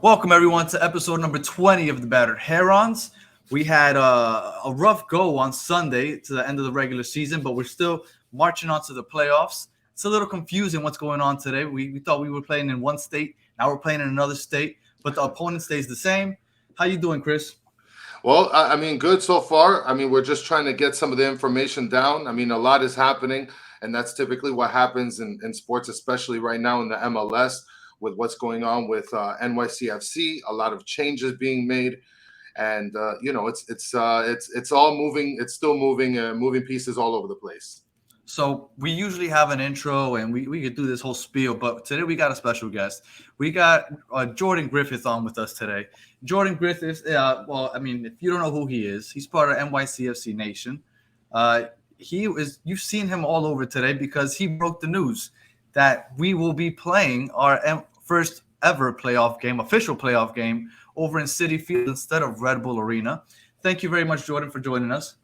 Welcome, everyone, to episode number 20 of the Battered Herons. We had a rough go on Sunday to the end of the regular season, but we're still marching on to the playoffs. It's a little confusing what's going on today. We thought we were playing in one state. Now we're playing in another state, but the opponent stays the same. How you doing, Chris? Well, I mean, good so far. I mean, we're just trying to get some of the information down. I mean, a lot is happening, and that's typically what happens in sports, especially right now in the MLS with what's going on with NYCFC. A lot of changes being made, and it's all moving. It's still moving, moving pieces all over the place. So we usually have an intro and we could do this whole spiel, but today we got a special guest. We got Jordan Griffith on with us today. Jordan Griffith, if you don't know who he is, he's part of NYCFC Nation. You've seen him all over today because he broke the news that we will be playing our first ever official playoff game over in Citi Field instead of Red Bull Arena. Thank you very much, Jordan, for joining us.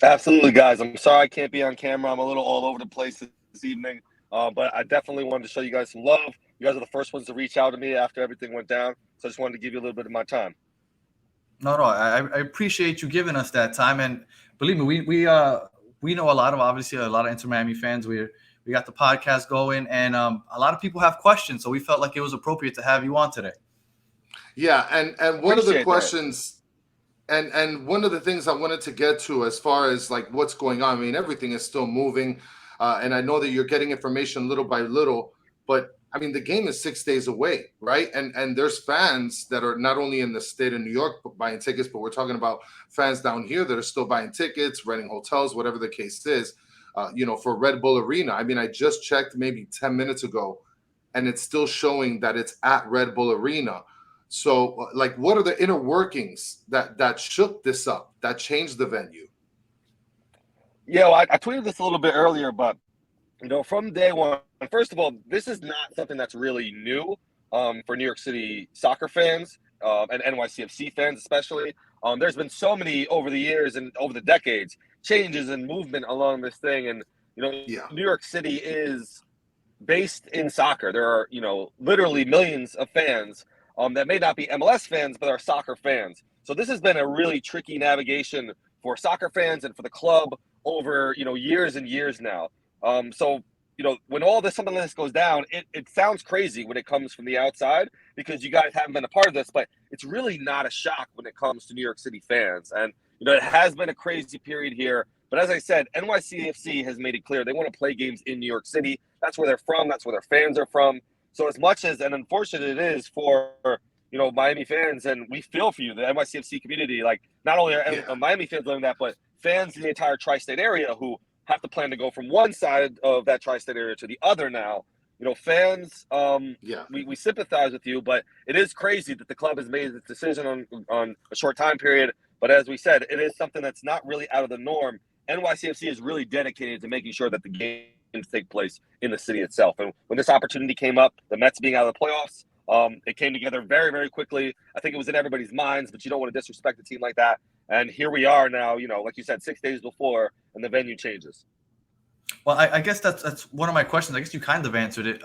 Absolutely, guys. I'm sorry I can't be on camera. I'm a little all over the place this evening, but I definitely wanted to show you guys some love. You guys are the first ones to reach out to me after everything went down, so I just wanted to give you a little bit of my time. No, I appreciate you giving us that time, and believe me, we know obviously a lot of Inter Miami fans. We got the podcast going, and a lot of people have questions, so we felt like it was appropriate to have you on today. Yeah, and one of the questions. And one of the things I wanted to get to as far as like what's going on, I mean, everything is still moving. And I know that you're getting information little by little, but I mean, the game is 6 days away, right? And there's fans that are not only in the state of New York buying tickets, but we're talking about fans down here that are still buying tickets, renting hotels, whatever the case is, for Red Bull Arena. I mean, I just checked maybe 10 minutes ago, and it's still showing that it's at Red Bull Arena. So, like, what are the inner workings that shook this up, that changed the venue? Yeah, well, I tweeted this a little bit earlier, but from day one, first of all, this is not something that's really new for New York City soccer fans and NYCFC fans especially. There's been so many over the years and over the decades changes and movement along this thing, and New York City is based in soccer. There are literally millions of fans that may not be MLS fans, but are soccer fans. So this has been a really tricky navigation for soccer fans and for the club over, years and years now. When something like this goes down, it sounds crazy when it comes from the outside because you guys haven't been a part of this, but it's really not a shock when it comes to New York City fans. And, it has been a crazy period here. But as I said, NYCFC has made it clear they want to play games in New York City. That's where they're from. That's where their fans are from. So as much as and unfortunate it is for Miami fans, and we feel for you, the NYCFC community, like not only are Miami fans living that, but fans in the entire tri-state area who have to plan to go from one side of that tri-state area to the other now. Fans, we sympathize with you, but it is crazy that the club has made this decision on a short time period. But as we said, it is something that's not really out of the norm. NYCFC is really dedicated to making sure that the games take place in the city itself. And when this opportunity came up, the Mets being out of the playoffs, it came together very, very quickly. I think it was in everybody's minds, but you don't want to disrespect a team like that. And here we are now, like you said, 6 days before, and the venue changes. Well, I guess that's one of my questions. I guess you kind of answered it.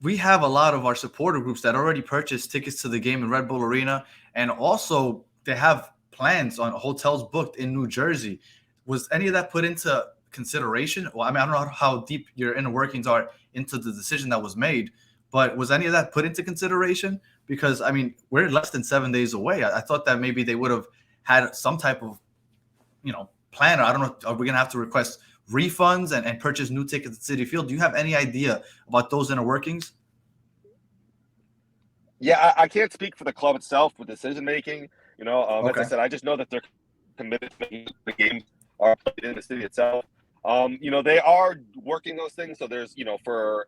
We have a lot of our supporter groups that already purchased tickets to the game in Red Bull Arena, and also they have plans on hotels booked in New Jersey. Was any of that put into consideration? Well, I mean, I don't know how deep your inner workings are into the decision that was made, but was any of that put into consideration? Because, I mean, we're less than 7 days away. I thought that maybe they would have had some type of, plan. I don't know. Are we going to have to request refunds and purchase new tickets at Citi Field? Do you have any idea about those inner workings? Yeah, I can't speak for the club itself with decision making. Okay. As I said, I just know that they're committed to making the games are played in the city itself. They are working those things. So there's, for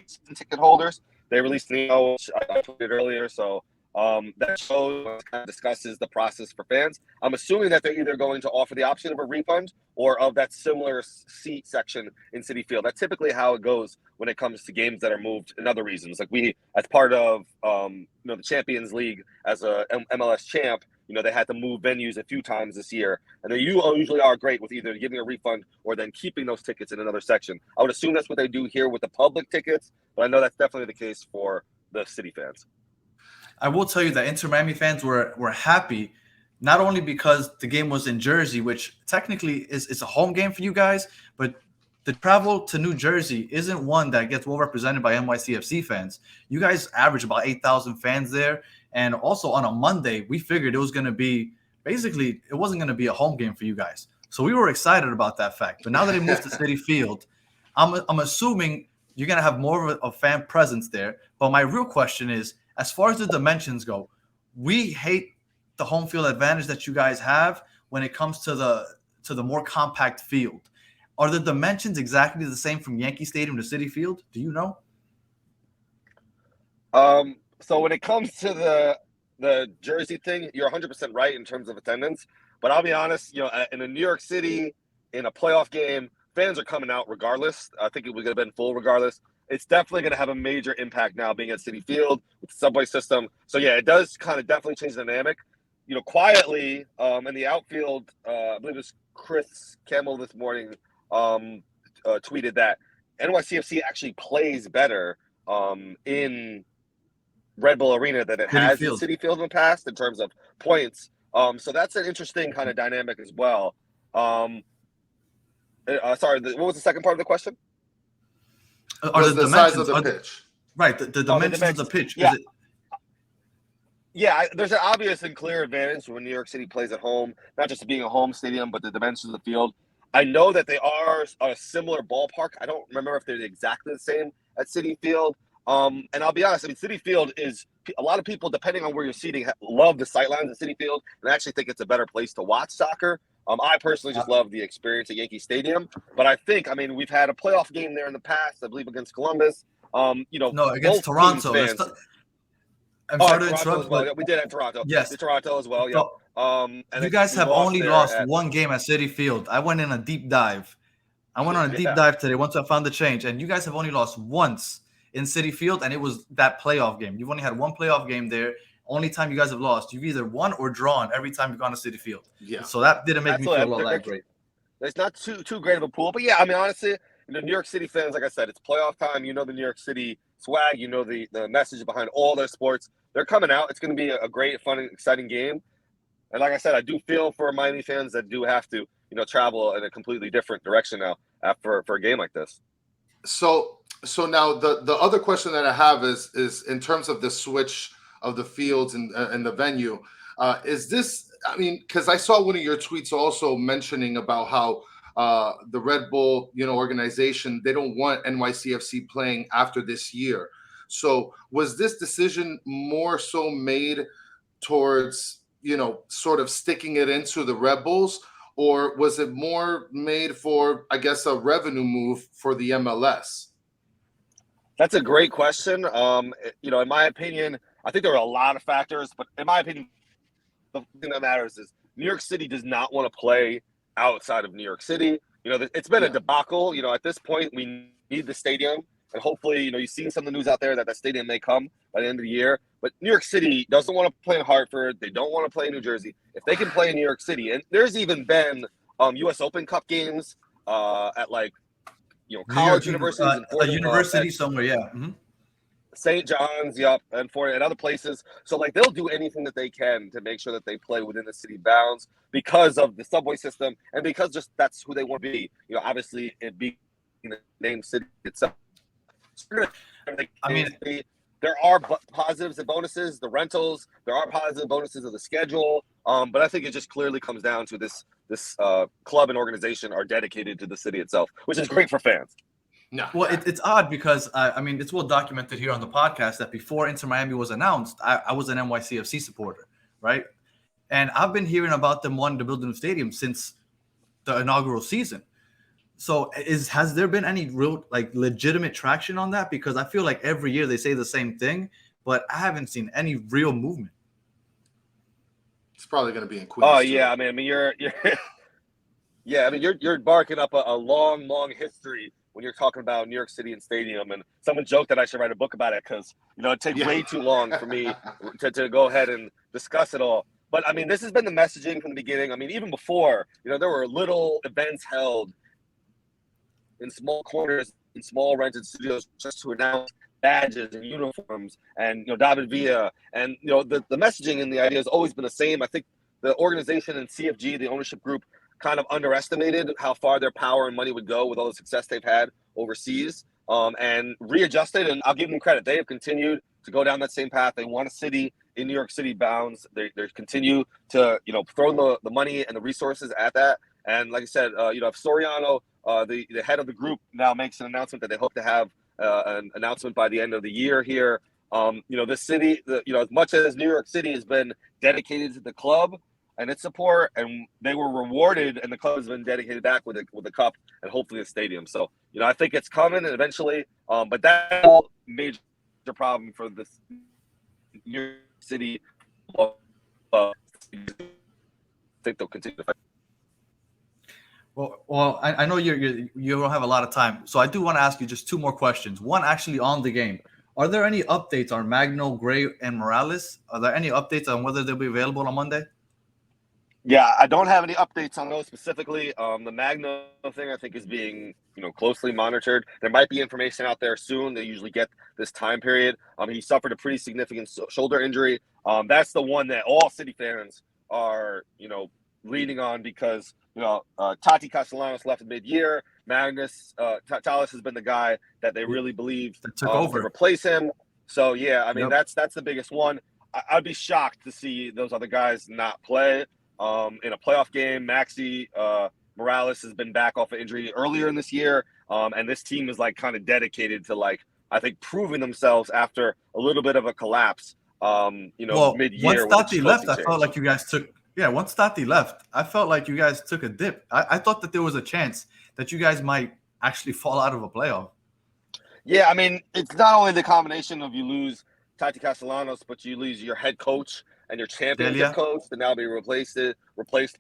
season ticket holders, they released an email, which I tweeted earlier. So that shows kind of discusses the process for fans. I'm assuming that they're either going to offer the option of a refund or of that similar seat section in Citi Field. That's typically how it goes when it comes to games that are moved in other reasons. Like we, as part of the Champions League as a MLS champ, they had to move venues a few times this year, and they usually are great with either giving a refund or then keeping those tickets in another section. I would assume that's what they do here with the public tickets, but I know that's definitely the case for the Citi fans. I will tell you that Inter Miami fans were happy, not only because the game was in Jersey, which technically is a home game for you guys, but the travel to New Jersey isn't one that gets well represented by NYCFC fans. You guys average about 8,000 fans there. And also on a Monday, we figured it was going to be basically, it wasn't going to be a home game for you guys. So we were excited about that fact. But now that it moved to Citi Field, I'm assuming you're going to have more of a fan presence there. But my real question is, as far as the dimensions go, we hate the home field advantage that you guys have when it comes to the more compact field. Are the dimensions exactly the same from Yankee Stadium to Citi Field? Do you know? So when it comes to the Jersey thing, you're 100% right in terms of attendance. But I'll be honest, in a New York City, in a playoff game, fans are coming out regardless. I think it would have been full regardless. It's definitely going to have a major impact now being at Citi Field with the subway system. So, yeah, it does kind of definitely change the dynamic. Quietly in the outfield, I believe it was Chris Campbell this morning tweeted that NYCFC actually plays better in Red Bull Arena than it has in Citi Field in the past in terms of points. So that's an interesting kind of dynamic as well. Sorry, what was the second part of the question? Are the size of the pitch? Right, the dimensions of the pitch. Yeah. Yeah, there's an obvious and clear advantage when New York City plays at home, not just being a home stadium, but the dimensions of the field. I know that they are a similar ballpark. I don't remember if they're exactly the same at Citi Field. And I'll be honest, Citi Field is a lot of people, depending on where you're seating, love the sightlines at Citi Field and actually think it's a better place to watch soccer. I personally just love the experience at Yankee Stadium. But I think, we've had a playoff game there in the past, I believe against Columbus. No, against Toronto. I'm sorry to interrupt, well. We did at Toronto. Yes. Toronto as well, yeah. And you guys have only lost one game at Citi Field. I went in a deep dive. I went on a deep dive today once I found the change. And you guys have only lost once in Citi Field, and it was that playoff game. You've only had one playoff game there. Only time you guys have lost. You've either won or drawn every time you've gone to Citi Field. Yeah. So that didn't make me feel all that great. It's not too great of a pool. But, yeah, honestly, New York City fans, like I said, it's playoff time. The New York City swag. The message behind all their sports. They're coming out. It's going to be a great, fun, and exciting game. And like I said, I do feel for Miami fans that do have to, travel in a completely different direction now for a game like this. So now the other question that I have is in terms of the switch of the fields and the venue, is this? Because I saw one of your tweets also mentioning about how the Red Bull, organization, they don't want NYCFC playing after this year. So was this decision more so made towards, sort of sticking it into the Red Bulls, or was it more made for, I guess, a revenue move for the MLS? That's a great question. In my opinion, I think there are a lot of factors, but in my opinion, the thing that matters is New York City does not want to play outside of New York City. It's been a debacle. At this point, we need the stadium. And hopefully, you've seen some of the news out there that that stadium may come by the end of the year. But New York City doesn't want to play in Hartford. They don't want to play in New Jersey. If they can play in New York City, and there's even been U.S. Open Cup games at college universities. A university somewhere, yeah. Mm-hmm. St. John's, yep, and other places. So, they'll do anything that they can to make sure that they play within the city bounds because of the subway system and because just that's who they want to be. Obviously, it being the name city itself. There are positives and bonuses, the rentals, there are positive and bonuses of the schedule. But I think it just clearly comes down to this club and organization are dedicated to the city itself, which is great for fans. No. Well, it's odd because, it's well documented here on the podcast that before Inter Miami was announced, I was an NYCFC supporter, right? And I've been hearing about them wanting to build a new stadium since the inaugural season. So has there been any real legitimate traction on that? Because I feel like every year they say the same thing, but I haven't seen any real movement. It's probably going to be in Queens. Oh yeah, you're barking up a long history when you're talking about New York City and stadium. And someone joked that I should write a book about it because it takes way too long for me to go ahead and discuss it all. But this has been the messaging from the beginning. Even before, there were little events held in small corners, in small rented studios, just to announce badges and uniforms, and David Villa, and the messaging and the idea has always been the same. I think the organization and CFG, the ownership group, kind of underestimated how far their power and money would go with all the success they've had overseas, and readjusted. And I'll give them credit; they have continued to go down that same path. They want a city in New York City bounds. They continue to throw the money and the resources at that. And like I said, if Soriano, the head of the group, now makes an announcement that they hope to have an announcement by the end of the year here. This city, as much as New York City has been dedicated to the club and its support, and they were rewarded, and the club has been dedicated back with the cup and hopefully a stadium. So I think it's coming eventually. But that's a major problem for this New York City. I think they'll continue to fight. Well, I know you don't have a lot of time, so I do want to ask you just two more questions. One actually on the game. Are there any updates on Magno, Gray, and Morales? Are there any updates on whether they'll be available on Monday? Yeah, I don't have any updates on those specifically. The Magno thing, I think, is being closely monitored. There might be information out there soon. They usually get this time period. He suffered a pretty significant shoulder injury. That's the one that all City fans are leaning on, because Tati Castellanos left mid-year. Magnus Talis has been the guy that they really believe took over to replace him. So yeah, I mean that's the biggest one. I'd be shocked to see those other guys not play in a playoff game. Maxi Morales has been back off of injury earlier in this year, and this team is kind of dedicated to I think proving themselves after a little bit of a collapse. Mid-year. Once Tati left, I felt like you guys took. Yeah, once Tati left, I felt like you guys took a dip. I thought that there was a chance that you guys might actually fall out of a playoff. Yeah, I mean, it's not only the combination of you lose Tati Castellanos, but you lose your head coach and your championship coach to now be replaced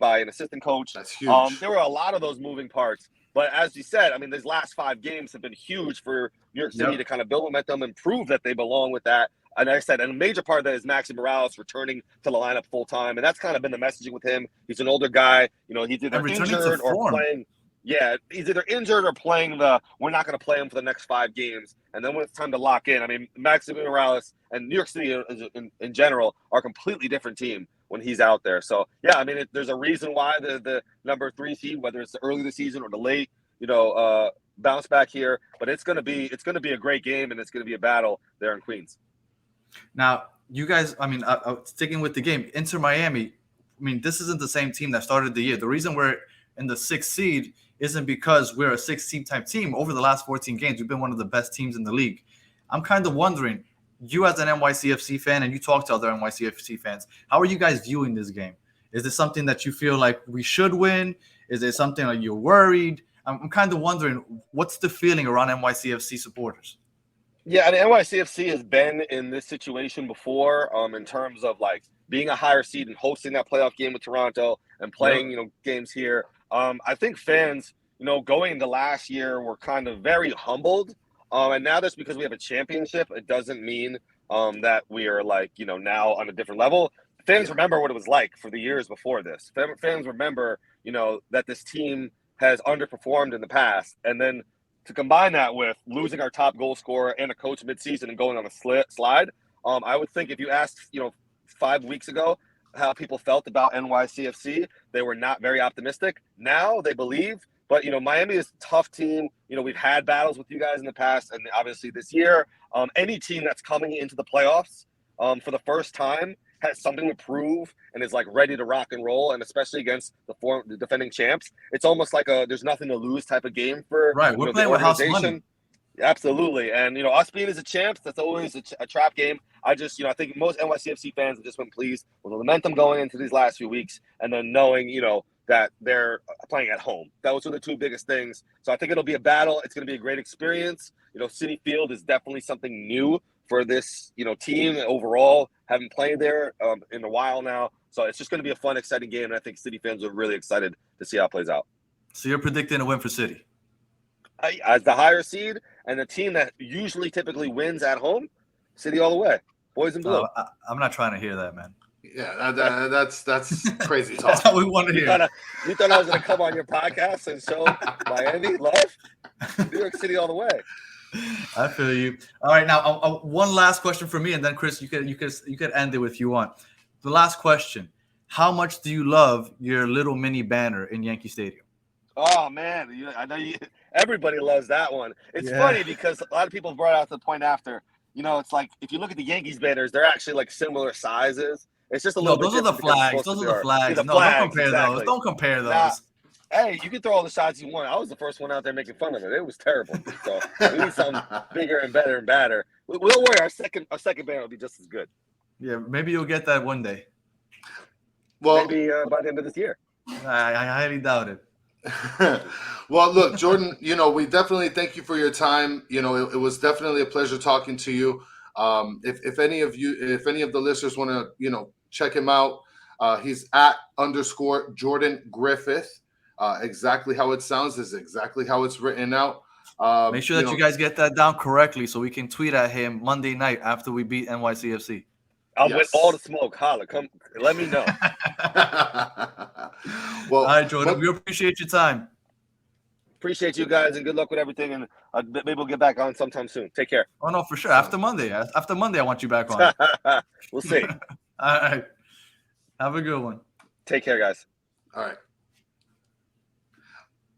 by an assistant coach. That's huge. There were a lot of those moving parts. But as you said, I mean, these last 5 games have been huge for New York City to kind of build momentum and prove that they belong with that. And like I said, and a major part of that is Maxi Morales returning to the lineup full time, and that's kind of been the messaging with him. He's an older guy, he's either injured or playing. Yeah, he's either injured or playing we're not going to play him for the next 5 games, and then when it's time to lock in, I mean, Maxi Morales and New York City in general are a completely different team when he's out there. So yeah, I mean, there's a reason why the number 3 seed, whether it's the early of the season or the late, bounce back here, but it's going to be a great game, and it's going to be a battle there in Queens. Now, you guys, I mean, sticking with the game, Inter Miami, I mean, this isn't the same team that started the year. The reason we're in the 6th seed isn't because we're a 6-team type team. Over the last 14 games, we've been one of the best teams in the league. I'm kind of wondering, you as an NYCFC fan, and you talk to other NYCFC fans, how are you guys viewing this game? Is this something that you feel like we should win? Is it something like you're worried? I'm kind of wondering, what's the feeling around NYCFC supporters? Yeah, and NYCFC has been in this situation before, in terms of being a higher seed and hosting that playoff game with Toronto and playing, games here. I think fans, going into last year were kind of very humbled. And now that's because we have a championship. It doesn't mean that we are now on a different level. Fans remember what it was like for the years before this. Fans remember, that this team has underperformed in the past, and then to combine that with losing our top goal scorer and a coach midseason and going on a slide, I would think if you asked, 5 weeks ago how people felt about NYCFC, they were not very optimistic. Now they believe, but Miami is a tough team. We've had battles with you guys in the past, and obviously this year, any team that's coming into the playoffs for the first time has something to prove and is ready to rock and roll, and especially against the defending champs, it's almost like there's nothing to lose type of game for we're playing with house money. Absolutely, and us being as a champs, that's always a trap game. I think most NYCFC fans have just been pleased with the momentum going into these last few weeks, and then knowing that they're playing at home. Those are the 2 biggest things. So I think it'll be a battle. It's going to be a great experience. Citi Field is definitely something new for this, team overall. Haven't played there in a while now. So it's just going to be a fun, exciting game. And I think City fans are really excited to see how it plays out. So you're predicting a win for City? As the higher seed and the team that usually typically wins at home, City all the way. Boys in blue. I'm not trying to hear that, man. Yeah, that's crazy talk. That's how we want to hear. You thought I was going to come on your podcast and show Miami love? New York City all the way. I feel you. All right, now one last question for me, and then Chris, you could end it if you want. The last question: how much do you love your little mini banner in Yankee Stadium? Oh man, I know everybody loves that one. It's funny because a lot of people brought out the point after. It's like if you look at the Yankees banners, they're actually like similar sizes. It's just a little bit Those are the different because it's flags. supposed to Those be are the flags. the No, don't flags, compare those. exactly. Don't compare Nah, those. hey, you can throw all the shots you want. I was the first one out there making fun of it. It was terrible. So we need something bigger and better and badder. We'll worry. Our second banner will be just as good. Yeah, maybe you'll get that one day. Well, maybe by the end of this year. I highly doubt it. Well, look, Jordan, we definitely thank you for your time. It was definitely a pleasure talking to you. If any of the listeners want to, check him out, he's at _ Jordan Griffith. Exactly how it sounds is exactly how it's written out. Make sure that you guys get that down correctly so we can tweet at him Monday night after we beat NYCFC. I'll win all the smoke. Holla, come, let me know. Well, all right, Jordan, we appreciate your time. Appreciate you guys, and good luck with everything. And maybe we'll get back on sometime soon. Take care. Oh no, for sure. After Monday, I want you back on. We'll see. All right. Have a good one. Take care, guys. All right.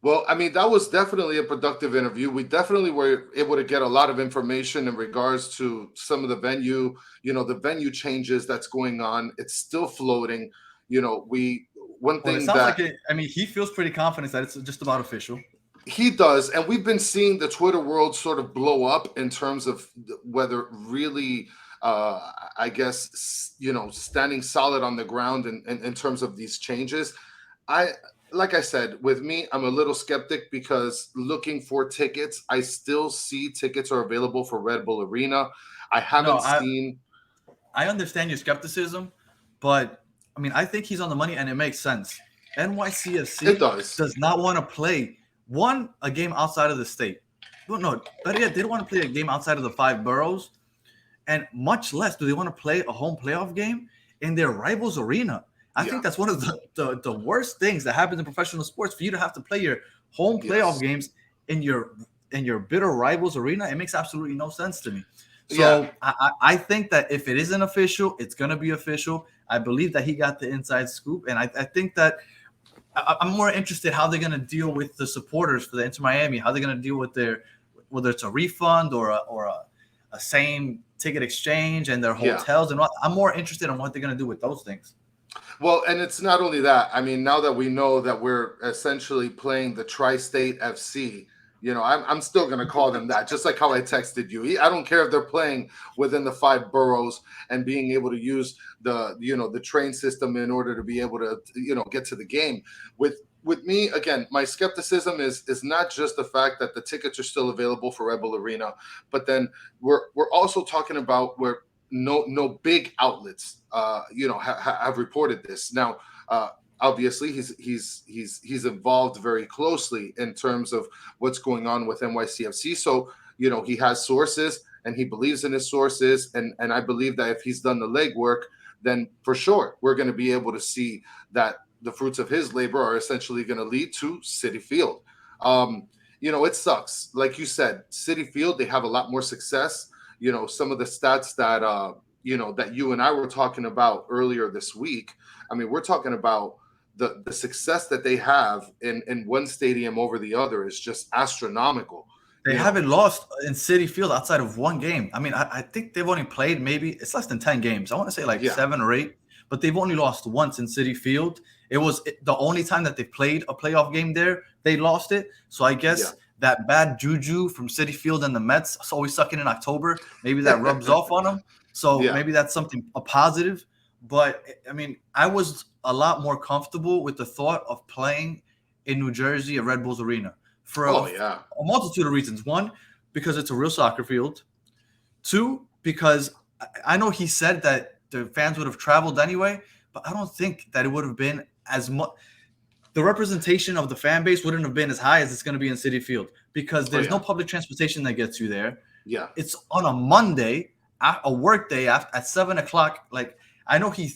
Well, I mean, that was definitely a productive interview. We definitely were able to get a lot of information in regards to some of the venue, the venue changes that's going on. It's still floating. It sounds like he feels pretty confident that it's just about official. He does. And we've been seeing the Twitter world sort of blow up in terms of whether really, I guess, standing solid on the ground in terms of these changes. Like I said, with me, I'm a little skeptic because looking for tickets, I still see tickets are available for Red Bull Arena. I haven't seen. I understand your skepticism, but I think he's on the money and it makes sense. NYCFC does not want to play a game outside of the state. No, better yet, they don't want to play a game outside of the 5 boroughs, and much less do they want to play a home playoff game in their rival's arena. I think that's one of the worst things that happens in professional sports, for you to have to play your home playoff games in your bitter rival's arena. It makes absolutely no sense to me. So I think that if it isn't official, it's going to be official. I believe that he got the inside scoop, and I think that I'm more interested how they're going to deal with the supporters for the Inter Miami, how they're going to deal with whether it's a refund or a same ticket exchange and their hotels and all. I'm more interested in what they're going to do with those things. Well, and it's not only that. I mean, now that we know that we're essentially playing the Tri-State FC, I'm still going to call them that, just like how I texted you. I don't care if they're playing within the 5 boroughs and being able to use the train system in order to be able to, get to the game. With me, again, my skepticism is not just the fact that the tickets are still available for Red Bull Arena, but then we're also talking about where no big outlets have reported this. Now, obviously he's involved very closely in terms of what's going on with NYCFC. So, he has sources and he believes in his sources. And I believe that if he's done the legwork, then for sure we're going to be able to see that the fruits of his labor are essentially going to lead to Citi Field. It sucks. Like you said, Citi Field, they have a lot more success. Some of the stats that, that you and I were talking about earlier this week. I mean, we're talking about the success that they have in one stadium over the other is just astronomical. They haven't lost in Citi Field outside of one game. I think they've only played it's less than 10 games. I want to say 7 or 8, but they've only lost once in Citi Field. It was the only time that they played a playoff game there. They lost it. So I guess that bad juju from Citi Field and the Mets always sucking in October, maybe that rubs off on them. So maybe that's a positive. But I was a lot more comfortable with the thought of playing in New Jersey at Red Bulls Arena for a multitude of reasons. One, because it's a real soccer field. 2, because I know he said that the fans would have traveled anyway, but I don't think that it would have been as much. The representation of the fan base wouldn't have been as high as it's going to be in Citi Field, because there's no public transportation that gets you there. Yeah, it's on a Monday, a work day at 7 o'clock. Like, I know he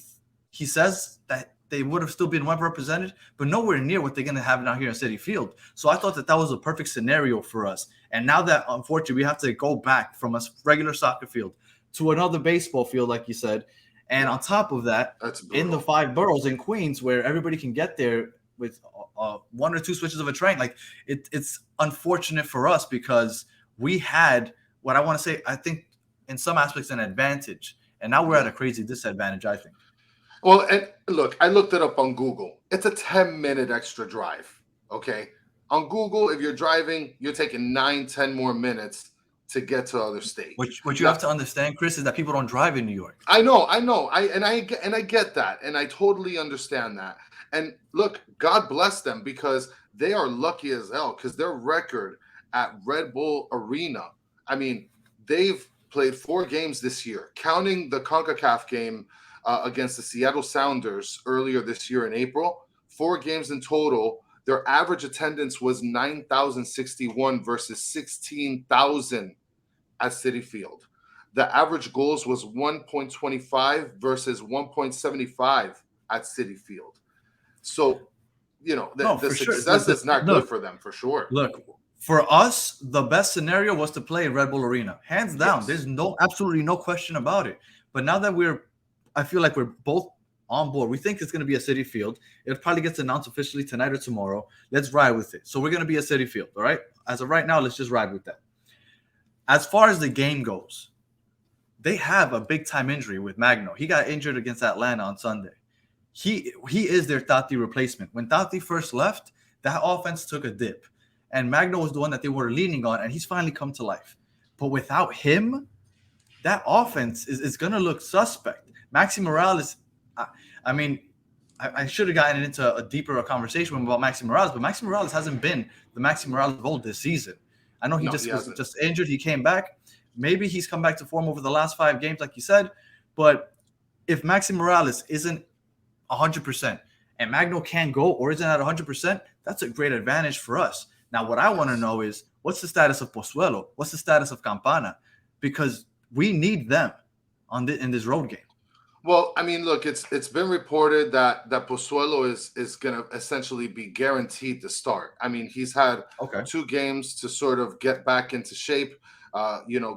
says that they would have still been well represented, but nowhere near what they're going to have now here in Citi Field. So I thought that was a perfect scenario for us. And now that, unfortunately, we have to go back from a regular soccer field to another baseball field, like you said. And on top of that, in the 5 boroughs in Queens, where everybody can get there with 1 or 2 switches of a train, like it's unfortunate for us because we had what I want to say, I think in some aspects, an advantage. And now we're at a crazy disadvantage, I think. Well, and look, I looked it up on Google. It's a 10-minute extra drive, okay? On Google, if you're driving, you're taking 9-10 more minutes to get to other states. What you have to understand, Chris, is that people don't drive in New York. I know. I get that, and I totally understand that. And look, God bless them because they are lucky as hell because their record at Red Bull Arena, I mean, they've played 4 games this year, counting the CONCACAF game against the Seattle Sounders earlier this year in April. 4 games in total. Their average attendance was 9,061 versus 16,000 at Citi Field. The average goals was 1.25 versus 1.75 at Citi Field. So, the success is not good for them, for sure. Look, for us, the best scenario was to play in Red Bull Arena. Hands down. Yes. There's absolutely no question about it. But now that I feel like we're both on board. We think it's going to be a Citi Field. It probably gets announced officially tonight or tomorrow. Let's ride with it. So we're going to be a Citi Field, all right? As of right now, let's just ride with that. As far as the game goes, they have a big-time injury with Magno. He got injured against Atlanta on Sunday. He is their Tati replacement. When Tati first left, that offense took a dip. And Magno was the one that they were leaning on, and he's finally come to life. But without him, that offense is going to look suspect. Maxi Morales, I should have gotten into a deeper conversation about Maxi Morales, but Maxi Morales hasn't been the Maxi Morales of old this season. I know he was just injured. He came back. Maybe he's come back to form over the last 5 games, like you said. But if Maxi Morales isn't 100% and Magno can't go or isn't at 100%, that's a great advantage for us. Now, what I want to know is what's the status of Pozuelo? What's the status of Campana? Because we need them in this road game. Well, I mean, look, it's been reported that Pozuelo is going to essentially be guaranteed to start. I mean, he's had 2 games to sort of get back into shape,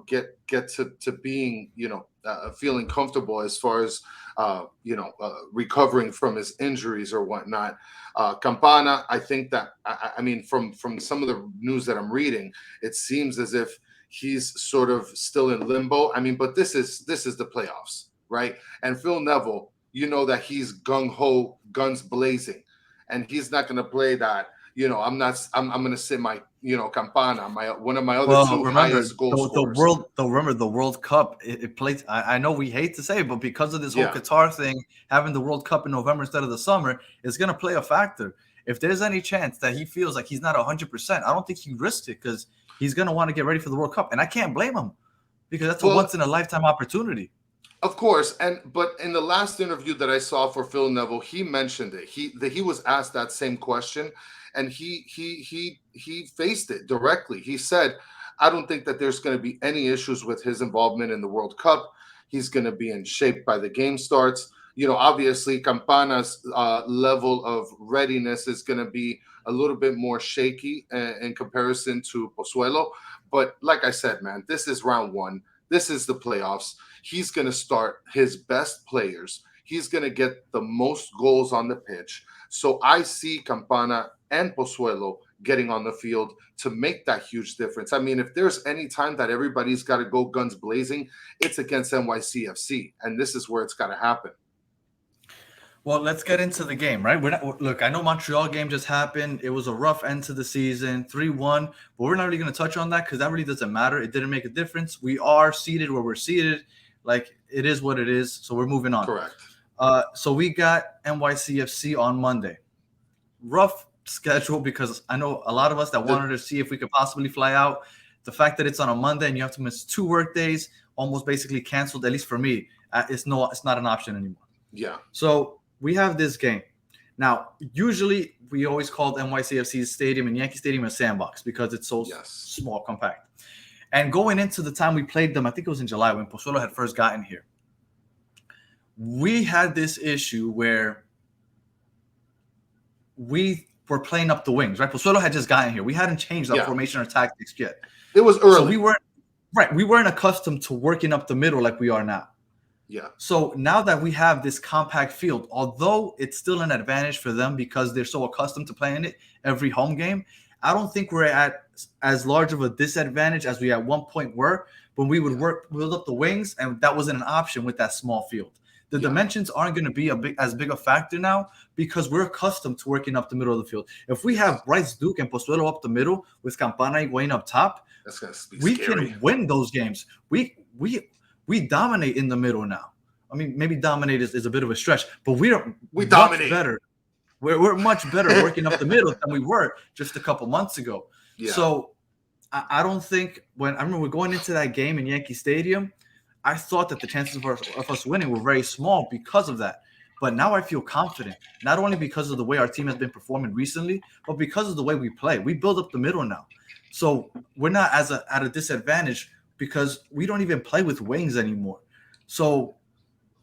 get to being, feeling comfortable as far as, recovering from his injuries or whatnot. Campana, I think that, from some of the news that I'm reading, it seems as if he's sort of still in limbo. I mean, but this is the playoffs. Right. And Phil Neville, that he's gung-ho, guns blazing, and he's not going to play that. I'm going to sit my, Campana, one of my other 2 highest goal scorers. Remember the World Cup, it plays. I know we hate to say it, but because of this whole Qatar thing, having the World Cup in November instead of the summer is going to play a factor. If there's any chance that he feels like he's not 100%, I don't think he risks it because he's going to want to get ready for the World Cup. And I can't blame him because that's a once-in-a-lifetime opportunity. Of course, but in the last interview that I saw for Phil Neville, he mentioned it. He was asked that same question, and he faced it directly. He said, "I don't think that there's going to be any issues with his involvement in the World Cup. He's going to be in shape by the game starts. Obviously, Campana's level of readiness is going to be a little bit more shaky in comparison to Pozuelo. But like I said, man, this is round 1. This is the playoffs. He's going to start his best players. He's going to get the most goals on the pitch. So I see Campana and Pozuelo getting on the field to make that huge difference. I mean, if there's any time that everybody's got to go guns blazing, it's against NYCFC. And this is where it's got to happen. Well, let's get into the game, right? Look, I know Montreal game just happened. It was a rough end to the season, 3-1. But we're not really going to touch on that because that really doesn't matter. It didn't make a difference. We are seated where we're seated. Like, it is what it is. So we're moving on. Correct. So we got NYCFC on Monday. Rough schedule because I know a lot of us that wanted to see if we could possibly fly out. The fact that it's on a Monday and you have to miss 2 work days almost basically canceled, at least for me. It's not an option anymore. Yeah. So we have this game. Now, usually we always called NYCFC's stadium and Yankee Stadium a sandbox because it's so small, compact. And going into the time we played them, I think it was in July when Pozuelo had first gotten here, we had this issue where we were playing up the wings, right? Pozuelo had just gotten here. We hadn't changed our formation or tactics yet. It was early. So we weren't accustomed to working up the middle like we are now. Yeah. So now that we have this compact field, although it's still an advantage for them because they're so accustomed to playing it every home game, I don't think we're at as large of a disadvantage as we at one point were when we would build up the wings, and that wasn't an option with that small field. The dimensions aren't going to be as big a factor now because we're accustomed to working up the middle of the field. If we have Bryce Duke and Pozuelo up the middle with Campana and Higuain up top, that's gonna be we scary. can win those games. We dominate in the middle now. I mean, maybe dominate is a bit of a stretch, but we dominate better. We're much better working up the middle than we were just a couple months ago. Yeah. So I don't think I remember going into that game in Yankee Stadium, I thought that the chances of us winning were very small because of that. But now I feel confident, not only because of the way our team has been performing recently, but because of the way we play. We build up the middle now. So we're not at a disadvantage because we don't even play with wings anymore. So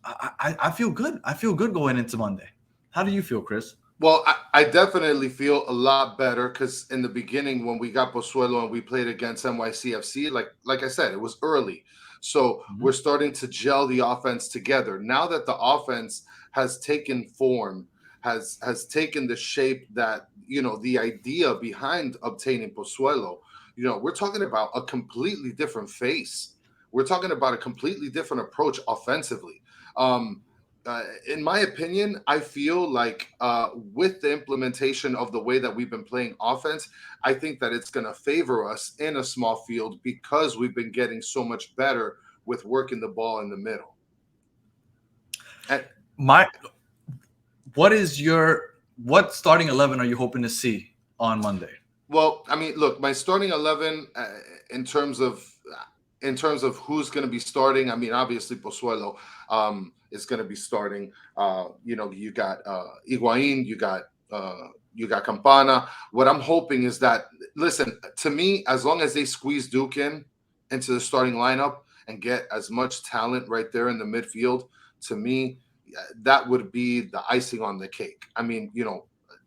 I feel good. I feel good going into Monday. How do you feel, Chris? Well, I definitely feel a lot better because in the beginning when we got Pozuelo and we played against NYCFC, like I said, it was early. So we're starting to gel the offense together. Now that the offense has taken form, has taken the shape that, the idea behind obtaining Pozuelo, we're talking about a completely different face. We're talking about a completely different approach offensively. In my opinion, I feel like with the implementation of the way that we've been playing offense, I think that it's going to favor us in a small field because we've been getting so much better with working the ball in the middle. What starting 11 are you hoping to see on Monday? Well, I mean, look, my starting 11 in terms of who's going to be starting, I mean, obviously Pozuelo is going to be starting. You got Higuain, you got Campana. What I'm hoping is that, listen, to me, as long as they squeeze Duke into the starting lineup and get as much talent right there in the midfield, to me, that would be the icing on the cake. I mean,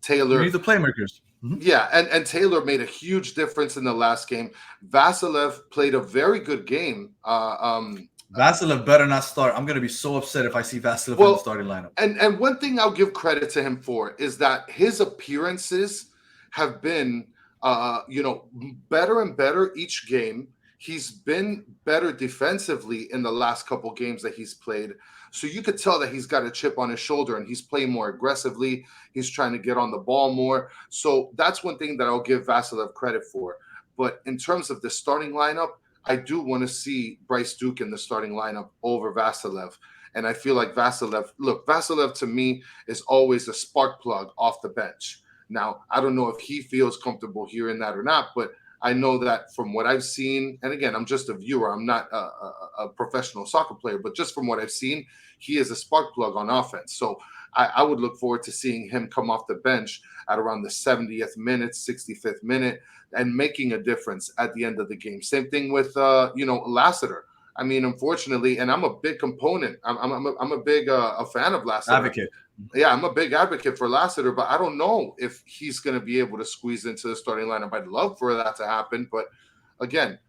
Taylor. We need the playmakers. Mm-hmm. Yeah, and Taylor made a huge difference in the last game. Vasilev played a very good game. Vasilev better not start. I'm going to be so upset if I see Vasilev in the starting lineup. And one thing I'll give credit to him for is that his appearances have been, better and better each game. He's been better defensively in the last couple games that he's played. So you could tell that he's got a chip on his shoulder and he's playing more aggressively. He's trying to get on the ball more. So that's one thing that I'll give Vasilev credit for. But in terms of the starting lineup, I do want to see Bryce Duke in the starting lineup over Vasilev. And I feel like Vasilev to me is always a spark plug off the bench. Now, I don't know if he feels comfortable hearing that or not, but I know that from what I've seen, and again, I'm just a viewer. I'm not a professional soccer player, but just from what I've seen, he is a spark plug on offense. So I would look forward to seeing him come off the bench at around the 70th minute, 65th minute, and making a difference at the end of the game. Same thing with, Lassiter. I mean, unfortunately, and I'm a big component. I'm a big a fan of Lassiter. Advocate. Yeah, I'm a big advocate for Lassiter, but I don't know if he's going to be able to squeeze into the starting lineup. I'd love for that to happen, but again,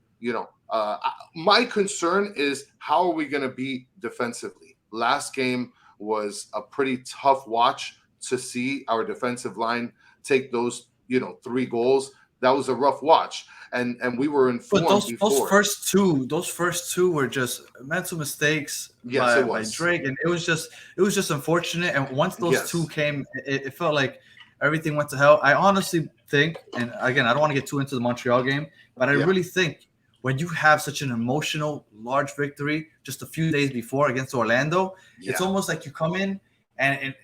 my concern is how are we going to be defensively? Last game was a pretty tough watch to see our defensive line take those, 3 goals. That was a rough watch, and we were informed. But those first two were just mental mistakes by Drake, and it was just unfortunate. And once those two came, it felt like everything went to hell. I honestly think, and again, I don't want to get too into the Montreal game, but I really think when you have such an emotional, large victory just a few days before against Orlando, it's almost like you come in and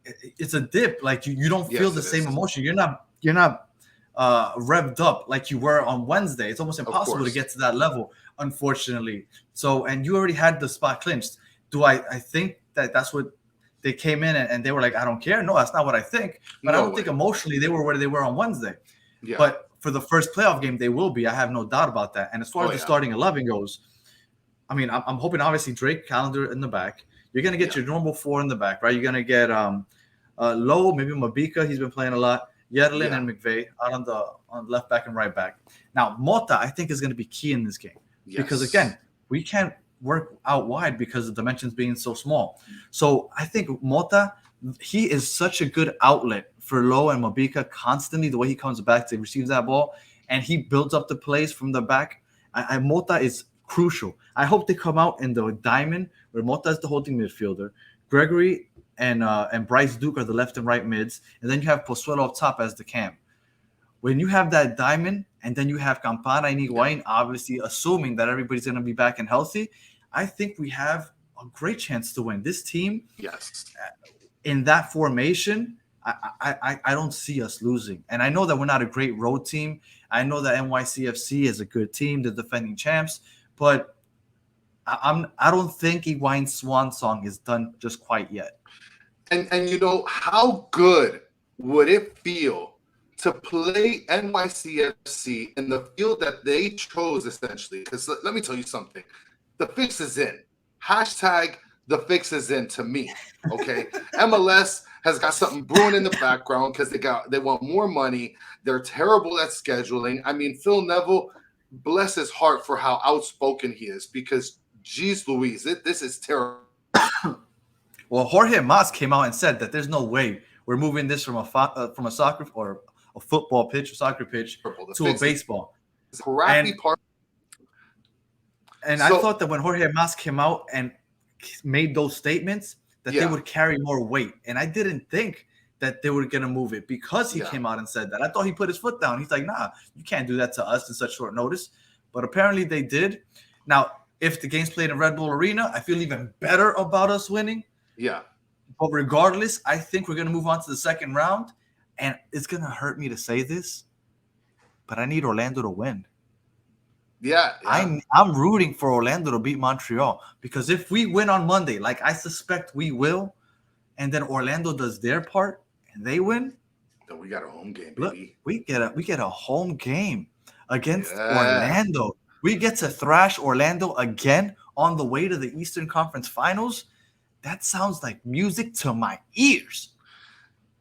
it's a dip. Like you don't feel the same emotion. You're not revved up like you were on Wednesday. It's almost impossible to get to that level, unfortunately. So, and you already had the spot clinched. Do I think that's what they came in and they were like, I don't care? No, that's not what I think. But I don't think emotionally they were where they were on Wednesday. Yeah. But for the first playoff game, they will be. I have no doubt about that. And as far as the starting 11 goes, I mean, I'm hoping obviously Drake, Calendar in the back. You're going to get your normal 4 in the back, right? You're going to get Low, maybe Mabika. He's been playing a lot. Yedlin and McVay out on left back and right back. Now, Mota, I think, is going to be key in this game because, again, we can't work out wide because of dimensions being so small. So I think Mota, he is such a good outlet for Low and Mabika constantly, the way he comes back to receive that ball, and he builds up the plays from the back. Mota is crucial. I hope they come out in the diamond where Mota is the holding midfielder. Gregory and Bryce Duke are the left and right mids, and then you have Pozuelo up top as the cam. When you have that diamond, and then you have Campana and Higuain, obviously assuming that everybody's going to be back and healthy, I think we have a great chance to win. This team, in that formation, I don't see us losing. And I know that we're not a great road team. I know that NYCFC is a good team, the defending champs, but I don't think Higuain's swan song is done just quite yet. And you know, how good would it feel to play NYCFC in the field that they chose, essentially? Because let me tell you something. The fix is in. Hashtag the fix is in to me, okay? MLS has got something brewing in the background because they want more money. They're terrible at scheduling. I mean, Phil Neville, bless his heart for how outspoken he is because, geez Louise, this is terrible. Well, Jorge Mas came out and said that there's no way we're moving this from a soccer or a football pitch, a soccer pitch, to a baseball. And I thought that when Jorge Mas came out and made those statements, that they would carry more weight. And I didn't think that they were going to move it because he came out and said that. I thought he put his foot down. He's like, nah, you can't do that to us in such short notice. But apparently they did. Now, if the game's played in Red Bull Arena, I feel even better about us winning. Yeah. But regardless, I think we're going to move on to the second round. And it's going to hurt me to say this, but I need Orlando to win. Yeah. I'm rooting for Orlando to beat Montreal because if we win on Monday, like I suspect we will, and then Orlando does their part and they win, then we got a home game, baby. Look, we get a home game against Orlando. We get to thrash Orlando again on the way to the Eastern Conference Finals. That sounds like music to my ears.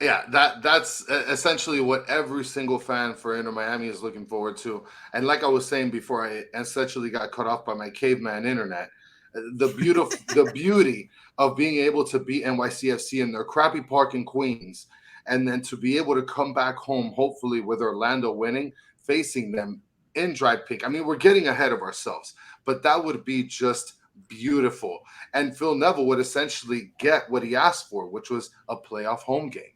Yeah, that's essentially what every single fan for Inter Miami is looking forward to. And like I was saying before, I essentially got cut off by my caveman internet. The beauty of being able to beat NYCFC in their crappy park in Queens, and then to be able to come back home, hopefully with Orlando winning, facing them in dry pink. I mean, we're getting ahead of ourselves, but that would be just beautiful. And Phil Neville would essentially get what he asked for, which was a playoff home game.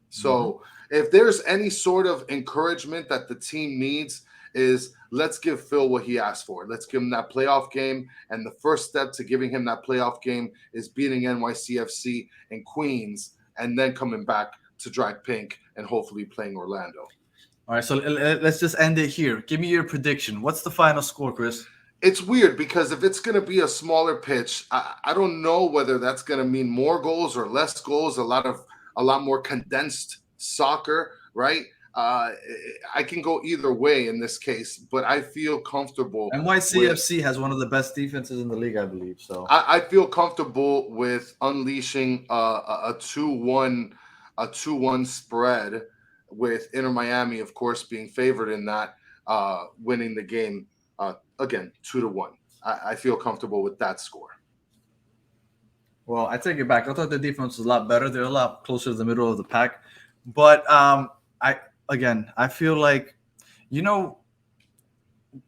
So if there's any sort of encouragement that the team needs is let's give Phil what he asked for. Let's give him that playoff game. And the first step to giving him that playoff game is beating NYCFC in Queens and then coming back to dry pink and hopefully playing Orlando. All right, so let's just end it here. Give me your prediction. What's the final score, Chris? It's weird because if it's going to be a smaller pitch, I don't know whether that's going to mean more goals or less goals, a lot more condensed soccer, right? I can go either way in this case, but I feel comfortable. NYCFC has one of the best defenses in the league, I believe. So I feel comfortable with unleashing a 2-1 spread with Inter Miami, of course, being favored in that, winning the game again 2-1. I feel comfortable with that score. Well, I take it back. I thought the defense was a lot better. They're a lot closer to the middle of the pack. But I feel like, John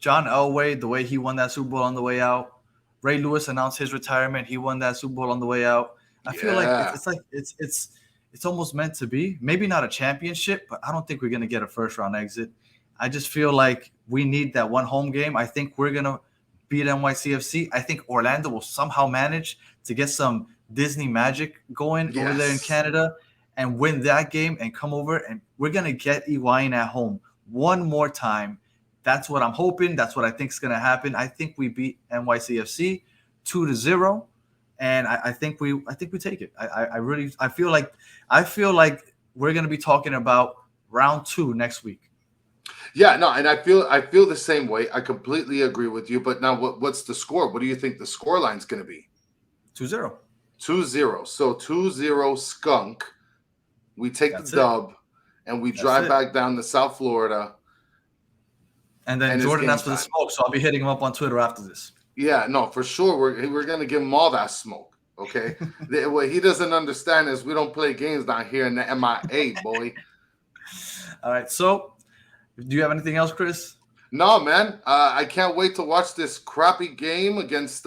Elway, the way he won that Super Bowl on the way out. Ray Lewis announced his retirement. He won that Super Bowl on the way out. I feel like it's almost meant to be. Maybe not a championship, but I don't think we're going to get a first-round exit. I just feel like we need that one home game. I think we're going to beat NYCFC. I think Orlando will somehow manage to get some Disney magic going over there in Canada and win that game and come over, and we're going to get Higuain at home one more time. That's what I'm hoping. That's what I think is going to happen. I think we beat NYCFC 2-0, and I think we take it. I feel like we're going to be talking about round 2 next week. Yeah, no, and I feel the same way. I completely agree with you. But now, what's the score? What do you think the score line's going to be? 2-0. 2-0. So 2-0 skunk. we take That's the dub, and we drive back down to South Florida. And then Jordan asked for the smoke, so I'll be hitting him up on Twitter after this. Yeah, no, for sure. We're going to give him all that smoke, okay? What he doesn't understand is we don't play games down here in the MIA, boy. All right, so do you have anything else, Chris? No, man. I can't wait to watch this crappy game against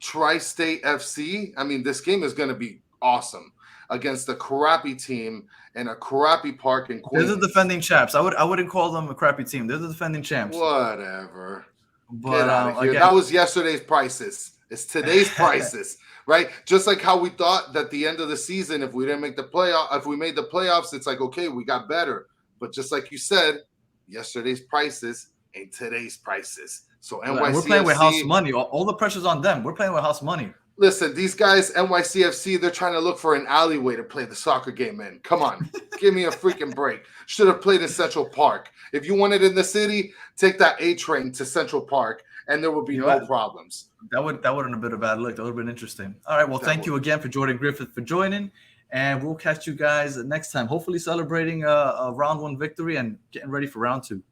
Tri-State FC. I mean, this game is going to be awesome against a crappy team in a crappy park in Queens. They're the defending champs. I wouldn't call them a crappy team. They're the defending champs. Whatever. But Get out of here. That was yesterday's prices. It's today's prices, right? Just like how we thought that the end of the season, if we didn't make the playoff, if we made the playoffs, it's like, okay, we got better. But just like you said, yesterday's prices ain't today's prices. So NYCFC, we're playing with house money. All the pressure's on them. We're playing with house money. Listen, these guys, NYCFC, they're trying to look for an alleyway to play the soccer game in. Come on, give me a freaking break. Should have played in Central Park. If you want it in the city, take that A train to Central Park, and there would be no problems. That wouldn't have been a bad look. That would have been interesting. All right, well, thank you again for Jordan Griffith for joining, and we'll catch you guys next time. Hopefully celebrating a round 1 victory and getting ready for round 2.